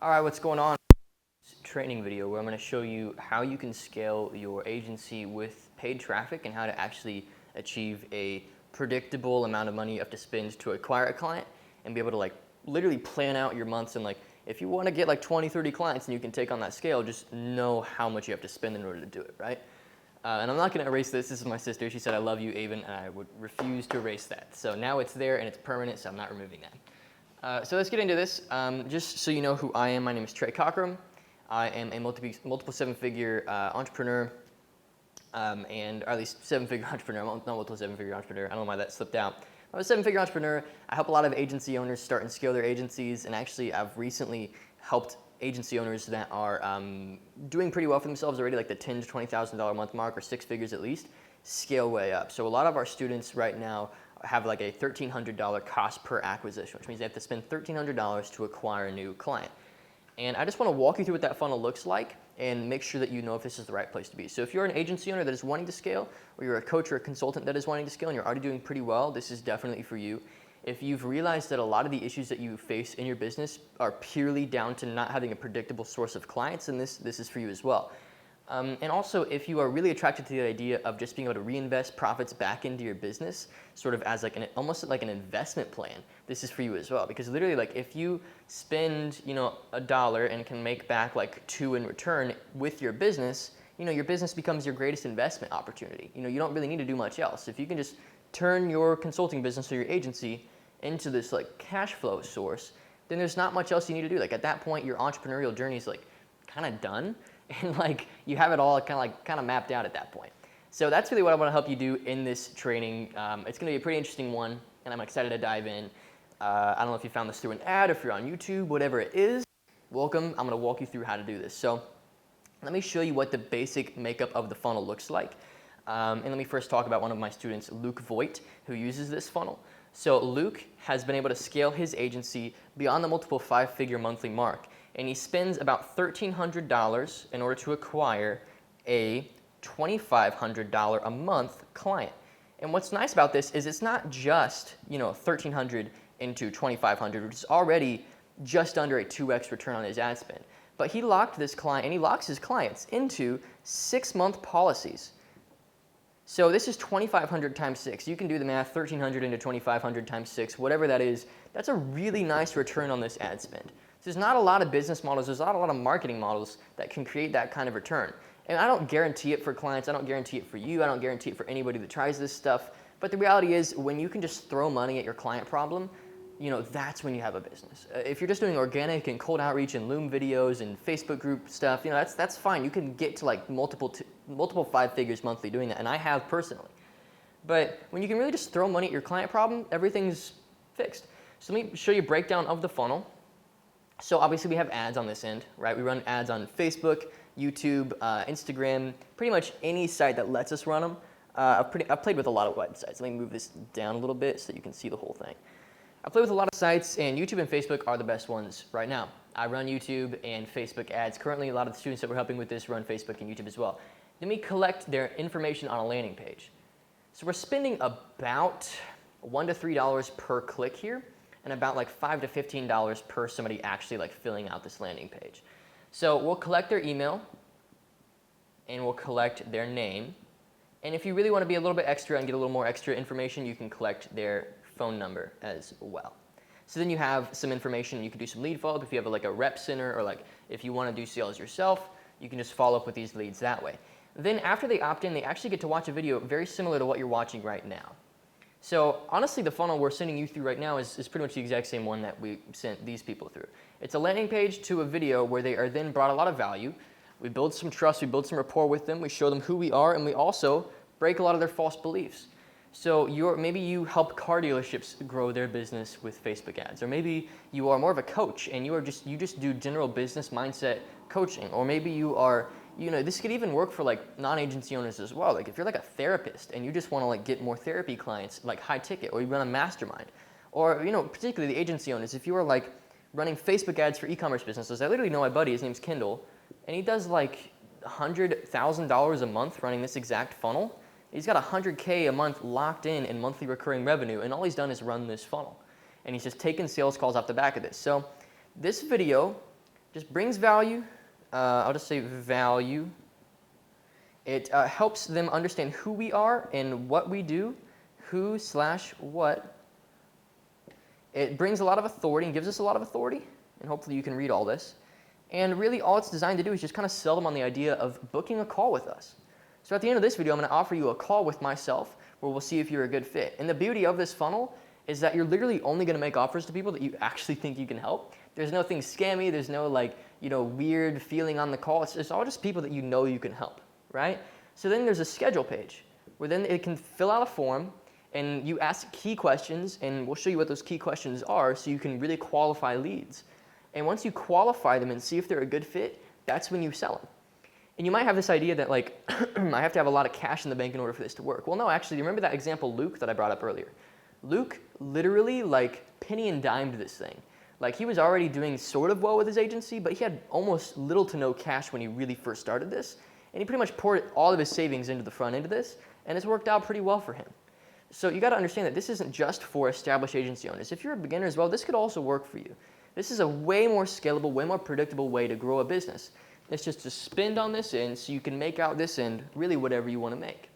Alright, what's going on? Training video where I'm going to show you how you can scale your agency with paid traffic and how to actually achieve a predictable amount of money you have to spend to acquire a client and be able to like literally plan out your months. And like if you want to get like 20-30 clients and you can take on that scale, just know how much you have to spend in order to do it, right? And I'm not going to erase this. This is my sister. She said I love you, Avon, and I would refuse to erase that. So now it's there and it's permanent, so I'm not removing that. So let's get into this. Just so you know who I am, my name is Trey Cockrum. I am a multiple seven-figure entrepreneur, or at least seven-figure entrepreneur. I'm not multiple seven-figure entrepreneur. I don't know why that slipped out. I'm a seven-figure entrepreneur. I help a lot of agency owners start and scale their agencies, and actually I've recently helped agency owners that are doing pretty well for themselves already, like the $10,000 to $20,000 a month mark, or six figures at least, scale way up. So a lot of our students right now have like a $1,300 cost per acquisition, which means they have to spend $1,300 to acquire a new client. And I just want to walk you through what that funnel looks like and make sure that you know if this is the right place to be. So if you're an agency owner that is wanting to scale, or you're a coach or a consultant that is wanting to scale and you're already doing pretty well, this is definitely for you. If you've realized that a lot of the issues that you face in your business are purely down to not having a predictable source of clients, then this is for you as well. And also, if you are really attracted to the idea of just being able to reinvest profits back into your business, sort of as like almost like an investment plan, this is for you as well. Because literally, like if you spend, $1 and can make back like $2 in return with your business, your business becomes your greatest investment opportunity. You don't really need to do much else. If you can just turn your consulting business or your agency into this like cash flow source, then there's not much else you need to do. Like at that point, your entrepreneurial journey is like kind of done. And like you have it all kind of mapped out at that point. So that's really what I want to help you do in this training. It's going to be a pretty interesting one, and I'm excited to dive in. I don't know if you found this through an ad, or if you're on YouTube, whatever it is. Welcome. I'm going to walk you through how to do this. So let me show you what the basic makeup of the funnel looks like. And let me first talk about one of my students, Luke Voigt, who uses this funnel. So Luke has been able to scale his agency beyond the multiple five-figure monthly mark. And he spends about $1,300 in order to acquire a $2,500 a month client. And what's nice about this is it's not just, $1,300 into $2,500, which is already just under a 2x return on his ad spend. But he locked this client, and he locks his clients into 6-month policies. So this is 2,500 times 6. You can do the math, 1,300 into 2,500 times 6, whatever that is. That's a really nice return on this ad spend. So there's not a lot of business models, there's not a lot of marketing models that can create that kind of return. And I don't guarantee it for clients, I don't guarantee it for you, I don't guarantee it for anybody that tries this stuff. But the reality is, when you can just throw money at your client problem, that's when you have a business. If you're just doing organic and cold outreach and Loom videos and Facebook group stuff, that's fine. You can get to like multiple 5 figures monthly doing that, and I have personally. But when you can really just throw money at your client problem, everything's fixed. So let me show you a breakdown of the funnel. So obviously we have ads on this end, right? We run ads on Facebook, YouTube, Instagram, pretty much any site that lets us run them. I've played with a lot of websites. Let me move this down a little bit so that you can see the whole thing. I play with a lot of sites, and YouTube and Facebook are the best ones right now. I run YouTube and Facebook ads. Currently, a lot of the students that we're helping with this run Facebook and YouTube as well. Then we collect their information on a landing page. So we're spending about $1 to $3 per click here, and about like $5 to $15 per somebody actually like filling out this landing page. So we'll collect their email, and we'll collect their name. And if you really want to be a little bit extra and get a little more extra information, you can collect their phone number as well. So then you have some information. You can do some lead follow-up if you have like a rep center, or like if you want to do sales yourself, you can just follow up with these leads that way. Then after they opt in, they actually get to watch a video very similar to what you're watching right now. So honestly, the funnel we're sending you through right now is pretty much the exact same one that we sent these people through. It's a landing page to a video where they are then brought a lot of value. We build some trust, we build some rapport with them, we show them who we are, and we also break a lot of their false beliefs. So maybe you help car dealerships grow their business with Facebook ads, or maybe you are more of a coach and you just do general business mindset coaching, or maybe you are, this could even work for like non-agency owners as well. Like if you're like a therapist and you just want to like get more therapy clients, like high ticket, or you run a mastermind, or particularly the agency owners, if you are like running Facebook ads for e-commerce businesses. I literally know my buddy, his name's Kendall, and he does like $100,000 a month running this exact funnel. He's got $100K a month locked in monthly recurring revenue, and all he's done is run this funnel. And he's just taken sales calls off the back of this. So this video just brings value. I'll just say value. It helps them understand who we are and what we do, who/what. It brings a lot of authority and gives us a lot of authority, and hopefully you can read all this. And really all it's designed to do is just kind of sell them on the idea of booking a call with us. So at the end of this video, I'm going to offer you a call with myself where we'll see if you're a good fit. And the beauty of this funnel is that you're literally only going to make offers to people that you actually think you can help. There's nothing scammy. There's no weird feeling on the call. It's all just people that you know you can help, right? So then there's a schedule page where then it can fill out a form and you ask key questions, and we'll show you what those key questions are so you can really qualify leads. And once you qualify them and see if they're a good fit, that's when you sell them. And you might have this idea that I have to have a lot of cash in the bank in order for this to work. Well, no, actually, remember that example Luke that I brought up earlier? Luke literally penny and dimed this thing. He was already doing sort of well with his agency, but he had almost little to no cash when he really first started this. And he pretty much poured all of his savings into the front end of this, and it's worked out pretty well for him. So you got to understand that this isn't just for established agency owners. If you're a beginner as well, this could also work for you. This is a way more scalable, way more predictable way to grow a business. It's just to spend on this end so you can make out this end really whatever you want to make.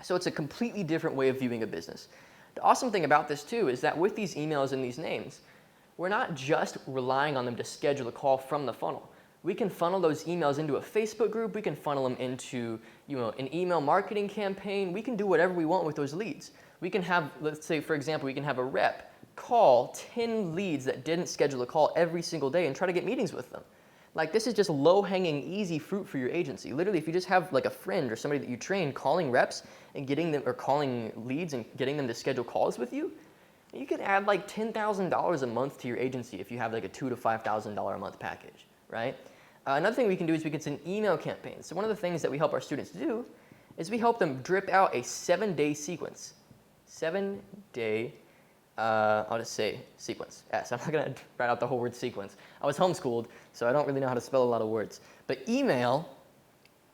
So it's a completely different way of viewing a business. The awesome thing about this too is that with these emails and these names, we're not just relying on them to schedule a call from the funnel. We can funnel those emails into a Facebook group. We can funnel them into an email marketing campaign. We can do whatever we want with those leads. We can have, let's say, for example, we can have a rep call 10 leads that didn't schedule a call every single day and try to get meetings with them. This is just low-hanging, easy fruit for your agency. Literally, if you just have a friend or somebody that you train calling reps and getting them, or calling leads and getting them to schedule calls with you, you could add $10,000 a month to your agency if you have a $2,000 to $5,000 a month package, right? Another thing we can do is we can send email campaigns. So one of the things that we help our students do is we help them drip out a 7-day sequence. 7-day, I'll just say sequence. S. I'm not going to write out the whole word sequence. I was homeschooled, so I don't really know how to spell a lot of words. But email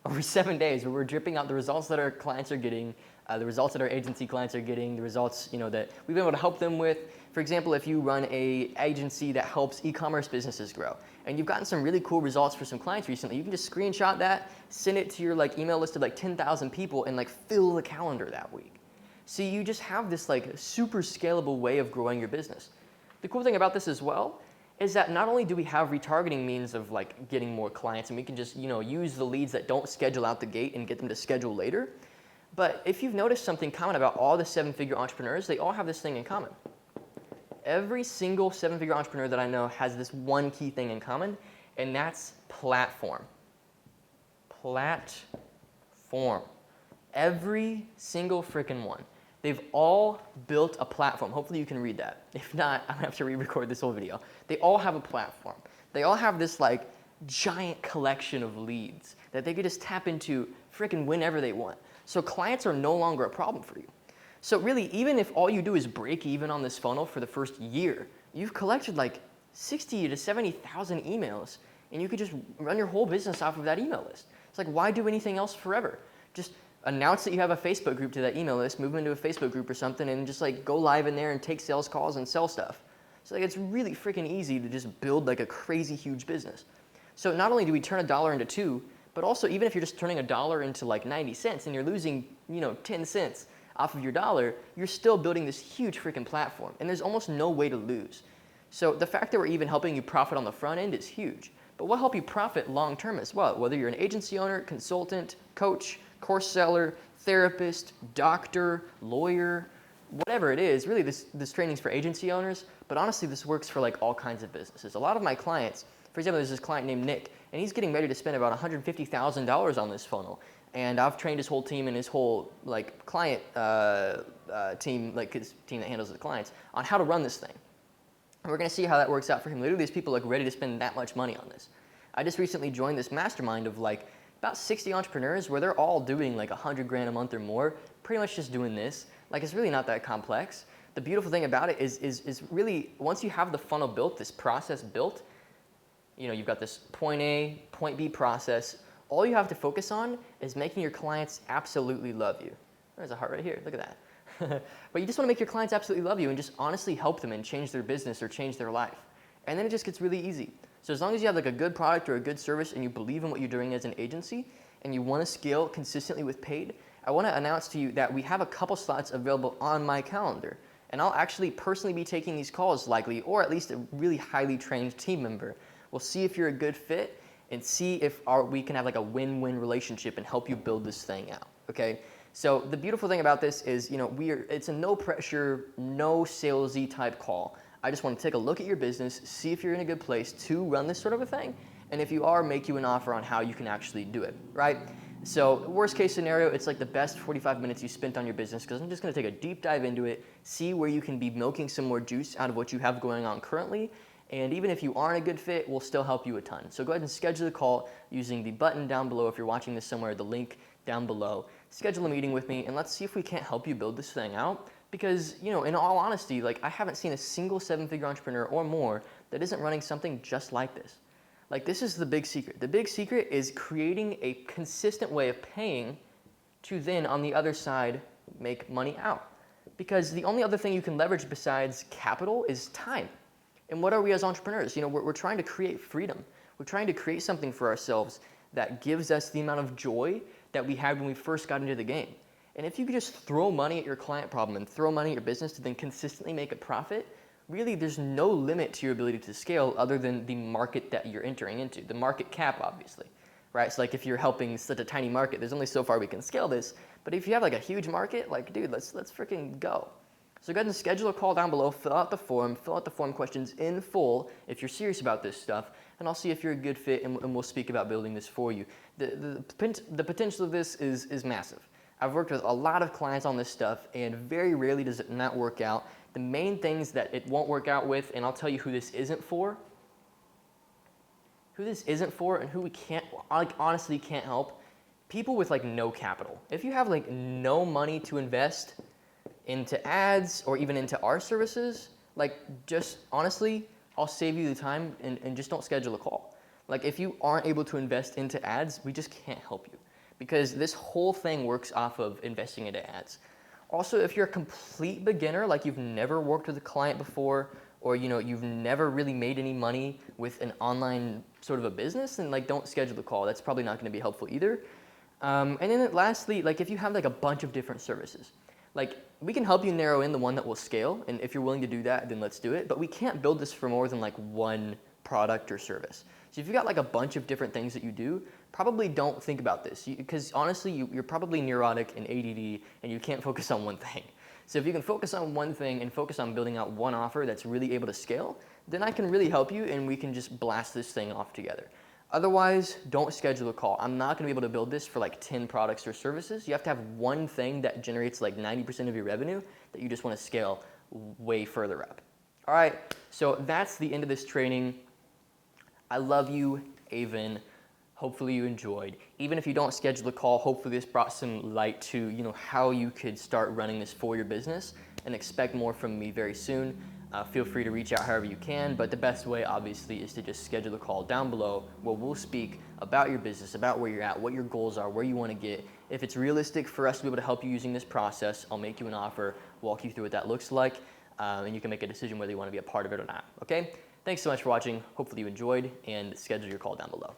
over 7 days where we're dripping out the results that our clients are getting, the results that our agency clients are getting, the results that we've been able to help them with. For example, if you run a agency that helps e-commerce businesses grow, and you've gotten some really cool results for some clients recently, you can just screenshot that, send it to your email list of 10,000 people, and fill the calendar that week. So you just have this super scalable way of growing your business. The cool thing about this as well is that not only do we have retargeting means of getting more clients, and we can just use the leads that don't schedule out the gate and get them to schedule later, but if you've noticed something common about all the 7-figure entrepreneurs, they all have this thing in common. Every single 7-figure entrepreneur that I know has this one key thing in common, and that's platform. Platform. Every single freaking one. They've all built a platform. Hopefully you can read that. If not, I'm gonna have to re-record this whole video. They all have a platform. They all have this giant collection of leads that they could just tap into freaking whenever they want. So clients are no longer a problem for you. So really, even if all you do is break even on this funnel for the first year, you've collected 60 to 70,000 emails, and you could just run your whole business off of that email list. It's why do anything else forever? Just announce that you have a Facebook group to that email list, move into a Facebook group or something, and just go live in there and take sales calls and sell stuff. So it's really freaking easy to just build a crazy huge business. So not only do we turn $1 into 2, but also even if you're just turning $1 into 90 cents and you're losing 10 cents off of your dollar, you're still building this huge freaking platform, and there's almost no way to lose. So the fact that we're even helping you profit on the front end is huge, but we'll help you profit long term as well, whether you're an agency owner, consultant, coach, course seller, therapist, doctor, lawyer, whatever it is. Really, this training's for agency owners, but honestly, this works for all kinds of businesses. A lot of my clients, for example, there's this client named Nick, and he's getting ready to spend about $150,000 on this funnel. And I've trained his whole team and his whole client team, his team that handles the clients, on how to run this thing. And we're going to see how that works out for him. Literally, there's people ready to spend that much money on this. I just recently joined this mastermind of about 60 entrepreneurs where they're all doing $100 grand a month or more, pretty much just doing this. It's really not that complex. The beautiful thing about it is really once you have the funnel built, this process built, you've got this point A, point B process. All you have to focus on is making your clients absolutely love you. There's a heart right here, look at that. But you just want to make your clients absolutely love you and just honestly help them and change their business or change their life. And then it just gets really easy. So as long as you have like a good product or a good service and you believe in what you're doing as an agency and you want to scale consistently with paid, I want to announce to you that we have a couple slots available on my calendar. And I'll actually personally be taking these calls likely, or at least a really highly trained team member. We'll see if you're a good fit and see if we can have like a win-win relationship and help you build this thing out, okay? So the beautiful thing about this is, it's a no pressure, no salesy type call. I just want to take a look at your business, see if you're in a good place to run this sort of a thing, and if you are, make you an offer on how you can actually do it, right? So worst case scenario, it's like the best 45 minutes you spent on your business, because I'm just going to take a deep dive into it, see where you can be milking some more juice out of what you have going on currently, and even if you aren't a good fit, we'll still help you a ton. So go ahead and schedule a call using the button down below. If you're watching this somewhere, the link down below. Schedule a meeting with me, and let's see if we can't help you build this thing out. Because, in all honesty, like I haven't seen a single 7-figure entrepreneur or more that isn't running something just like this. Like this is the big secret. The big secret is creating a consistent way of paying to then on the other side make money out. Because the only other thing you can leverage besides capital is time. And what are we as entrepreneurs? We're trying to create freedom. We're trying to create something for ourselves that gives us the amount of joy that we had when we first got into the game. And if you could just throw money at your client problem and throw money at your business to then consistently make a profit, really there's no limit to your ability to scale other than the market that you're entering into, the market cap obviously, right? So like if you're helping such a tiny market, there's only so far we can scale this, but if you have like a huge market, like dude, let's freaking go. So go ahead and schedule a call down below, fill out the form questions in full if you're serious about this stuff, and I'll see if you're a good fit and we'll speak about building this for you. The potential of this is massive. I've worked with a lot of clients on this stuff and very rarely does it not work out. The main things that it won't work out with, and I'll tell you who this isn't for, and who we can't, like honestly can't help, people with like no capital. If you have like no money to invest into ads or even into our services, like just honestly, I'll save you the time and just don't schedule a call. Like if you aren't able to invest into ads, we just can't help you because this whole thing works off of investing into ads. Also, if you're a complete beginner, like you've never worked with a client before, or you've never really made any money with an online sort of a business, then like don't schedule the call. That's probably not going to be helpful either. And then lastly, like if you have like a bunch of different services, like we can help you narrow in the one that will scale, and if you're willing to do that, then let's do it. But we can't build this for more than like one product or service. So if you've got like a bunch of different things that you do, probably don't think about this because honestly, you're probably neurotic and ADD and you can't focus on one thing. So if you can focus on one thing and focus on building out one offer that's really able to scale, then I can really help you and we can just blast this thing off together. Otherwise, don't schedule a call. I'm not gonna be able to build this for like 10 products or services. You have to have one thing that generates like 90% of your revenue that you just wanna scale way further up. All right, so that's the end of this training. I love you, Avon. Hopefully you enjoyed. Even if you don't schedule a call, hopefully this brought some light to how you could start running this for your business, and expect more from me very soon. Feel free to reach out however you can, but the best way obviously is to just schedule a call down below where we'll speak about your business, about where you're at, what your goals are, where you want to get. If it's realistic for us to be able to help you using this process, I'll make you an offer, walk you through what that looks like, and you can make a decision whether you want to be a part of it or not, okay? Thanks so much for watching. Hopefully you enjoyed, and schedule your call down below.